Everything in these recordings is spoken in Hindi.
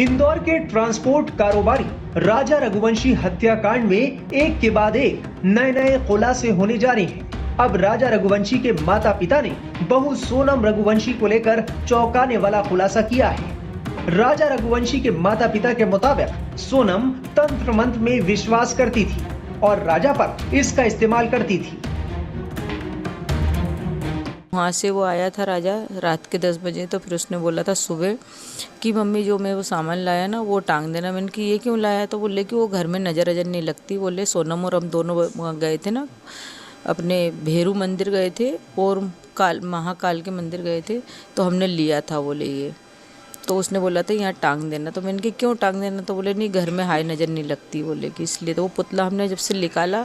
इंदौर के ट्रांसपोर्ट कारोबारी राजा रघुवंशी हत्याकांड में एक के बाद एक नए खुलासे होने जा रहे हैं। अब राजा रघुवंशी के माता पिता ने बहू सोनम रघुवंशी को लेकर चौंकाने वाला खुलासा किया है। राजा रघुवंशी के माता पिता के मुताबिक सोनम तंत्र मंत्र में विश्वास करती थी और राजा पर इसका इस्तेमाल करती थी। वहाँ से वो आया था राजा रात के 10 बजे, तो फिर उसने बोला था सुबह कि मम्मी जो मैं वो सामान लाया ना वो टांग देना। मैंने कि ये क्यों लाया? तो बोले कि वो घर में नज़र नहीं लगती। बोले सोनम और हम दोनों गए थे ना, अपने भेरू मंदिर गए थे और महाकाल के मंदिर गए थे, तो हमने लिया था बोले ये। तो उसने बोला था यहाँ टांग देना। तो मैंने कि क्यों टांग देना? तो बोले नहीं घर में हाई नज़र नहीं लगती बोले कि इसलिए। तो वो पुतला हमने जब से निकाला,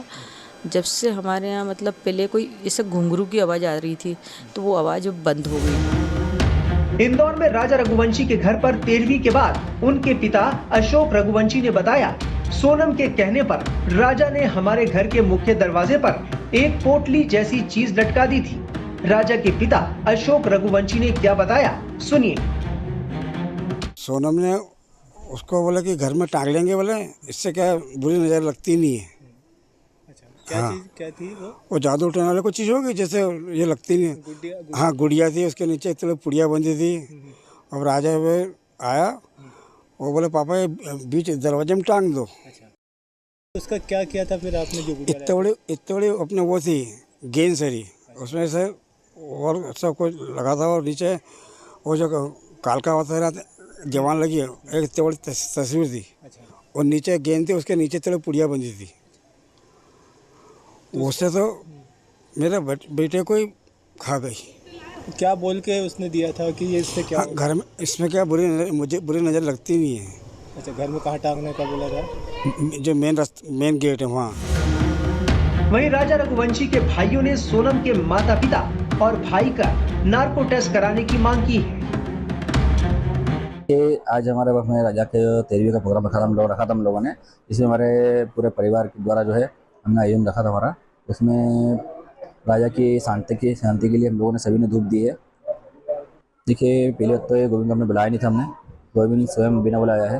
जब से हमारे यहाँ मतलब पहले कोई ऐसे घुंघरू की आवाज़ आ रही थी तो वो आवाज़ बंद हो गई। इंदौर में राजा रघुवंशी के घर पर 13वीं के बाद उनके पिता अशोक रघुवंशी ने बताया, सोनम के कहने पर राजा ने हमारे घर के मुख्य दरवाजे पर एक पोटली जैसी चीज लटका दी थी। राजा के पिता अशोक रघुवंशी ने क्या बताया, सुनिए। सोनम ने उसको बोला कि घर में टांग लेंगे, बोले इससे क्या बुरी नज़र लगती नहीं है। क्या चीज़ क्या थी वो जादू उठाने वाले कुछ चीज़ होगी जैसे ये लगती नहीं। गुड़िया हाँ गुड़िया थी, उसके नीचे इतने पुड़िया बंधी थी। अब राजा वे आया, वो बोले पापा ये बीच दरवाजे में टांग दो। अच्छा, उसका क्या किया था फिर आपने जो गुड़िया इतने बड़े अपने वो थी गेंद सरी, उसमें से और सब कुछ लगा था और नीचे वो जो कालका होता रहा जवान लगी एक इतनी बड़ी तस्वीर थी। अच्छा, और नीचे गेंद थी, उसके नीचे इतने पुड़िया बंधी थी। उससे तो मेरे बेटे को ही खा गई। क्या बोल के उसने दिया था कि ये इससे क्या? हाँ, घर में इसमें क्या मुझे बुरी नज़र लगती नहीं है। अच्छा, घर में कहाँ टांगने का बोला था? जो मेन गेट है वहाँ। वहीं राजा रघुवंशी के भाइयों ने सोनम के माता पिता और भाई का नार्को टेस्ट कराने की मांग की है। आज हमारे वक्त में राजा के 13वीं का प्रोग्राम रखा था हम लोगों ने, जिसमें हमारे पूरे परिवार के द्वारा जो है हमने आयोजन रखा था हमारा। उसमें राजा की शांति के लिए हम लोगों ने सभी ने धूप दी है। देखिए पहले तो ये गोविंद हमने बुलाया नहीं था, हमने गोविंद स्वयं बिना बुलाया है।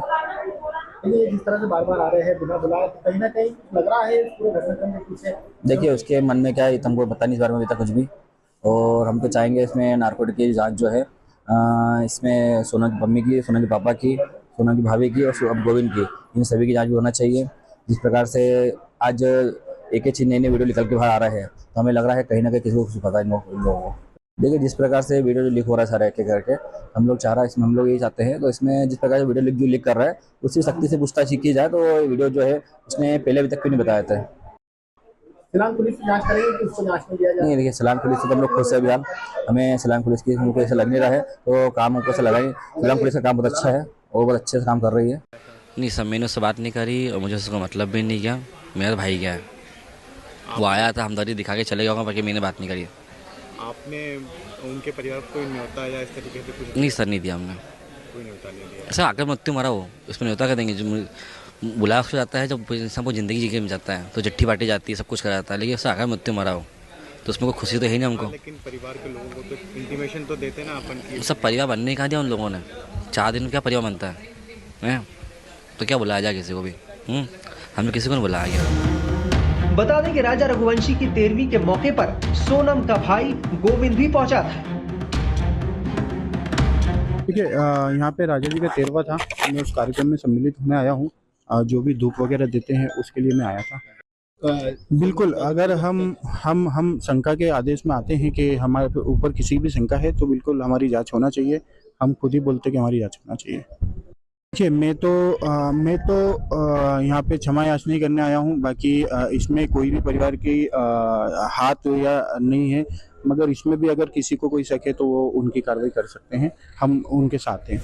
ये जिस तरह से बार-बार आ रहे हैं बिना बुलाए, कहीं ना कहीं लग रहा है पूरे घटनाक्रम के पीछे। देखिए उसके मन में क्या है हमको पता नहीं इस बारे में अभी तक कुछ भी। और हम तो चाहेंगे इसमें नारकोटिक की जाँच जो है इसमें सोना की मम्मी की, सोना के पापा की, सोना की भाभी की और अब गोविंद की, इन सभी की जाँच भी होना चाहिए। जिस प्रकार से आज एक चीज नई वीडियो निकल के बाहर आ रहा है, तो हमें लग रहा है कहीं ना कहीं किसी को कुछ पता है इन लोगों को। देखिए जिस प्रकार से वीडियो जो लीक हो रहा है सारा एक एक करके, हम लोग चाह रहा है इसमें हम लोग यही चाहते हैं। तो इसमें जिस प्रकार से वीडियो लीक कर रहा है उसकी सख्ती से पूछताछ की जाए। तो वीडियो जो है उसने पहले अभी तक क्यों नहीं बताया था? सिलान पुलिस जांच करेगी कि उसको जांच में दिया जाए? नहीं देखिए सिलान पुलिस से तो हम लोग खुद से अभियान, हमें सिलान पुलिस की हमको ऐसा लग नहीं रहा है, तो काम हमको ऐसा लगा ही। सिलान पुलिस का काम बहुत अच्छा है और बहुत अच्छे से काम कर रही है। नहीं सर, मैंने उससे बात नहीं करी और मुझे उसका मतलब भी नहीं किया। मेरा भाई क्या है, वो आया था हमदर्दी दिखा के चले गया, बाकी मैंने बात नहीं करी। आपने उनके परिवार को कोई न्योता या इस तरीके से कुछ? नहीं सर, नहीं दिया हमने, कोई न्योता नहीं दिया। सर आकर मृत्यु मरा वो, इसमें न्योता कर देंगे? जो बुलाया उसको जाता है, जब इंसान को ज़िंदगी जी के में जाता है तो चिट्ठी बांटी जाती है, सब कुछ करा जाता है, लेकिन उससे आकर मृत्यु मरा हो तो उसमें कोई खुशी तो है नहीं हमको। लेकिन परिवार के लोगों को तो इंटीमेशन तो देते ना अपन की। सब परिवार बनने कहाँ दिया उन लोगों ने? 4 दिन में क्या परिवार बनता है? तो क्या बुलाया जाए किसी को भी? हमने किसी को नहीं बुलाया गया। बता दें कि राजा रघुवंशी की 13वीं के मौके पर सोनम का भाई गोविंद भी पहुंचा था। देखिए यहाँ पे राजा जी का 13वां था, मैं उस कार्यक्रम में सम्मिलित होने आया हूँ। जो भी धूप वगैरह देते हैं उसके लिए मैं आया था। बिल्कुल, अगर हम शंका के आदेश में आते हैं कि हमारे ऊपर किसी भी शंका है तो बिल्कुल हमारी जांच होना चाहिए। हम खुद ही बोलते कि हमारी जांच होना चाहिए। देखिए मैं तो यहाँ पे क्षमा याचना करने आया हूँ। बाकी इसमें कोई भी परिवार की हाथ या नहीं है, मगर इसमें भी अगर किसी को कोई शक है तो वो उनकी कार्रवाई कर सकते हैं, हम उनके साथ हैं।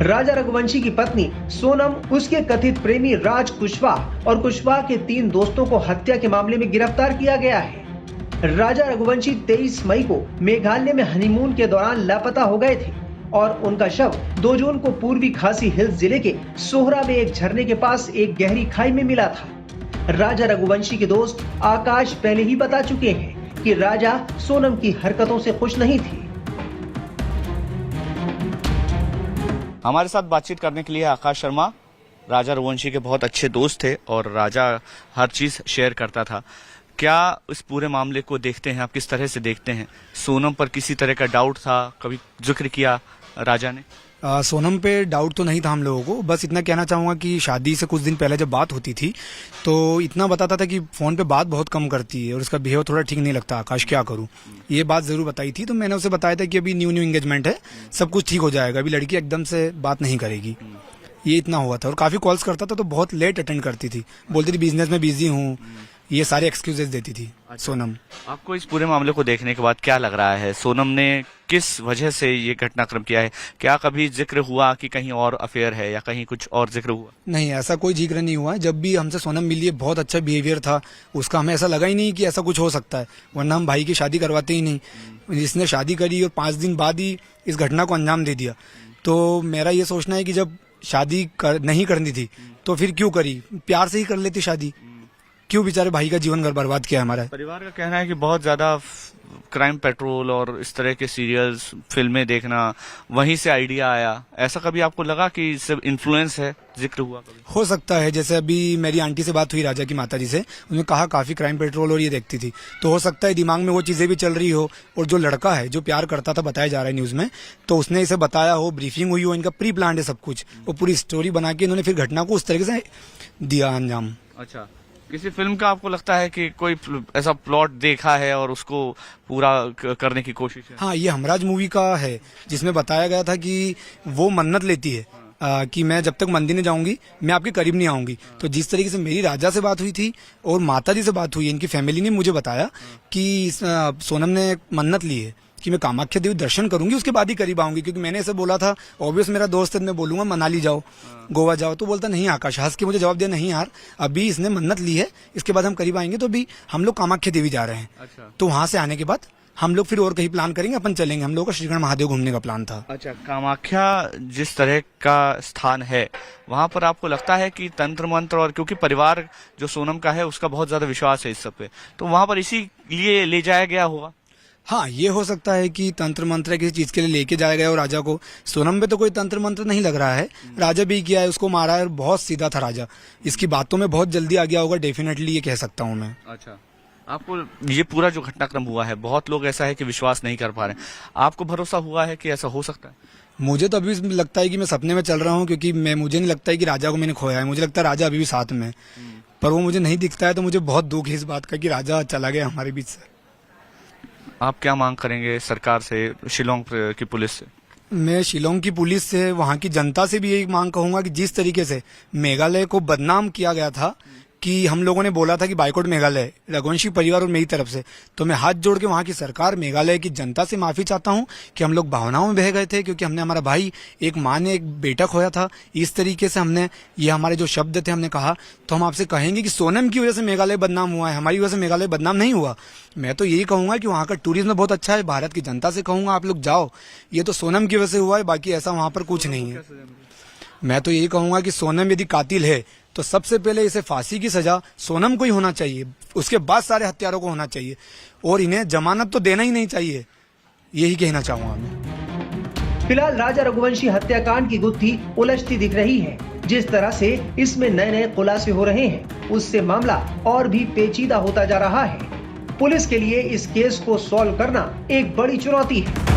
राजा रघुवंशी की पत्नी सोनम, उसके कथित प्रेमी राज कुशवाहा और कुशवाहा के 3 दोस्तों को हत्या के मामले में गिरफ्तार किया गया है। राजा रघुवंशी 23 मई को मेघालय में हनीमून के दौरान लापता हो गए थे और उनका शव 2 जून को पूर्वी खासी हिल्स जिले के सोहरा में एक झरने के पास एक गहरी खाई में मिला था। राजा रघुवंशी के दोस्त आकाश पहले ही बता चुके हैं कि राजा सोनम की हरकतों से खुश नहीं थे। हमारे साथ बातचीत करने के लिए आकाश शर्मा राजा रघुवंशी के बहुत अच्छे दोस्त थे और राजा हर चीज शेयर करता था। क्या इस पूरे मामले को देखते हैं आप, किस तरह से देखते हैं? सोनम पर किसी तरह का डाउट था, कभी जिक्र किया राजा ने? सोनम पे डाउट तो नहीं था हम लोगों को। बस इतना कहना चाहूँगा कि शादी से कुछ दिन पहले जब बात होती थी तो इतना बताता था कि फ़ोन पे बात बहुत कम करती है और उसका बिहेव थोड़ा ठीक नहीं लगता। आकाश क्या करूँ, ये बात ज़रूर बताई थी। तो मैंने उसे बताया था कि अभी न्यू एंगेजमेंट है, सब कुछ ठीक हो जाएगा, अभी लड़की एकदम से बात नहीं करेगी, ये इतना हुआ था। और काफ़ी कॉल्स करता था तो बहुत लेट अटेंड करती थी, बोलती थी बिजनेस में बिजी हूँ, ये सारे एक्सक्यूजेस देती थी सोनम। आपको इस पूरे मामले को देखने के बाद क्या लग रहा है, सोनम ने किस वजह से ये घटनाक्रम किया है? क्या कभी जिक्र हुआ कि कहीं और अफेयर है या कहीं कुछ और जिक्र हुआ? नहीं, ऐसा कोई जिक्र नहीं हुआ। जब भी हमसे सोनम मिली है बहुत अच्छा बिहेवियर था उसका, हमें ऐसा लगा ही नहीं कि ऐसा कुछ हो सकता है, वरना हम भाई की शादी करवाते ही नहीं। इसने शादी करी और 5 दिन बाद ही इस घटना को अंजाम दे दिया। तो मेरा ये सोचना है कि जब शादी नहीं करनी थी तो फिर क्यों करी, प्यार से ही कर लेती शादी, क्यों बेचारे भाई का जीवन घर बर्बाद किया हमारा। परिवार का कहना है कि बहुत ज्यादा क्राइम पेट्रोल और इस तरह के सीरियल्स फिल्में देखना, वहीं से आइडिया आया। ऐसा कभी आपको लगा कि सब इन्फ्लुएंस है, जिक्र हुआ कभी? हो सकता है, जैसे अभी मेरी आंटी से बात हुई राजा की माताजी से, उन्होंने कहा काफी क्राइम पेट्रोल और ये देखती थी, तो हो सकता है दिमाग में वो चीजें भी चल रही हो। और जो लड़का है जो प्यार करता था, बताया जा रहा है न्यूज में, तो उसने इसे बताया हो, ब्रीफिंग हुई हो, इनका प्री प्लान है सब कुछ, वो पूरी स्टोरी बना के इन्होंने फिर घटना को उस तरीके से दिया अंजाम। अच्छा, किसी फिल्म का आपको लगता है कि कोई ऐसा प्लॉट देखा है और उसको पूरा करने की कोशिश है? हाँ, ये हमराज मूवी का है जिसमें बताया गया था कि वो मन्नत लेती है कि मैं जब तक मंदिर नहीं जाऊंगी मैं आपके करीब नहीं आऊंगी। तो जिस तरीके से मेरी राजा से बात हुई थी और माता जी से बात हुई, इनकी फैमिली ने मुझे बताया कि सोनम ने मन्नत ली है कि मैं कामाख्या देवी दर्शन करूंगी उसके बाद ही करीब आऊंगी, क्योंकि मैंने ऐसे बोला था, ऑब्वियस मेरा दोस्त है, मैं बोलूंगा मनाली जाओ, गोवा जाओ, तो बोलता नहीं आकाश, हंस के मुझे जवाब दिया, नहीं यार अभी इसने मन्नत ली है, इसके बाद हम करीब आएंगे, तो अभी हम लोग कामाख्या देवी जा रहे हैं। अच्छा। तो वहां से आने के बाद हम लोग फिर और कहीं प्लान करेंगे, अपन चलेंगे, हम लोग का श्रीगढ़ महादेव घूमने का प्लान था। अच्छा, कामाख्या जिस तरह का स्थान है, वहां पर आपको लगता है कि तंत्र मंत्र, और क्योंकि परिवार जो सोनम का है उसका बहुत ज्यादा विश्वास है इस सब पे, तो वहां पर इसी लिए ले जाया गया होगा? हाँ, ये हो सकता है कि तंत्र मंत्र किसी चीज के लिए लेके जाया गया और राजा को। सोनम पे तो कोई तंत्र मंत्र नहीं लग रहा है, राजा भी किया है, उसको मारा है, बहुत सीधा था राजा, इसकी बातों में बहुत जल्दी आ गया होगा, डेफिनेटली ये कह सकता हूँ मैं। अच्छा, आपको ये पूरा जो घटनाक्रम हुआ है, बहुत लोग ऐसा है कि विश्वास नहीं कर पा रहे, आपको भरोसा हुआ है कि ऐसा हो सकता है? मुझे तो अभी लगता है कि मैं सपने में चल रहा हूँ, क्योंकि मुझे नहीं लगता है कि राजा को मैंने खोया है, मुझे लगता है राजा अभी भी साथ में है, पर वो मुझे नहीं दिखता है, तो मुझे बहुत दुख है इस बात का कि राजा चला गया हमारे बीच से। आप क्या मांग करेंगे सरकार से, शिलोंग की पुलिस से? मैं शिलोंग की पुलिस से, वहाँ की जनता से भी यही मांग कहूंगा कि जिस तरीके से मेघालय को बदनाम किया गया था, कि हम लोगों ने बोला था कि बाइकआउट मेघालय, रघुवंशी परिवार और मेरी तरफ से, तो मैं हाथ जोड़ के वहाँ की सरकार, मेघालय की जनता से माफी चाहता हूँ कि हम लोग भावनाओं में बह गए थे, क्योंकि हमने, हमारा भाई, एक माँ ने एक बेटा खोया था, इस तरीके से हमने, ये हमारे जो शब्द थे हमने कहा, तो हम आपसे कहेंगे कि सोनम की वजह से मेघालय बदनाम हुआ है, हमारी वजह से मेघालय बदनाम नहीं हुआ। मैं तो यही कहूंगा कि वहाँ का टूरिज्म बहुत अच्छा है, भारत की जनता से कहूंगा आप लोग जाओ, ये तो सोनम की वजह से हुआ है, बाकी ऐसा वहाँ पर कुछ नहीं है। मैं तो यही कहूंगा कि सोनम यदि कातिल है तो सबसे पहले इसे फांसी की सजा सोनम को ही होना चाहिए, उसके बाद सारे हत्यारों को होना चाहिए, और इन्हें जमानत तो देना ही नहीं चाहिए, यही कहना चाहूंगा मैं। फिलहाल राजा रघुवंशी हत्याकांड की गुत्थी उलझती दिख रही है। जिस तरह से इसमें नए नए खुलासे हो रहे हैं, उससे मामला और भी पेचीदा होता जा रहा है। पुलिस के लिए इस केस को सॉल्व करना एक बड़ी चुनौती है।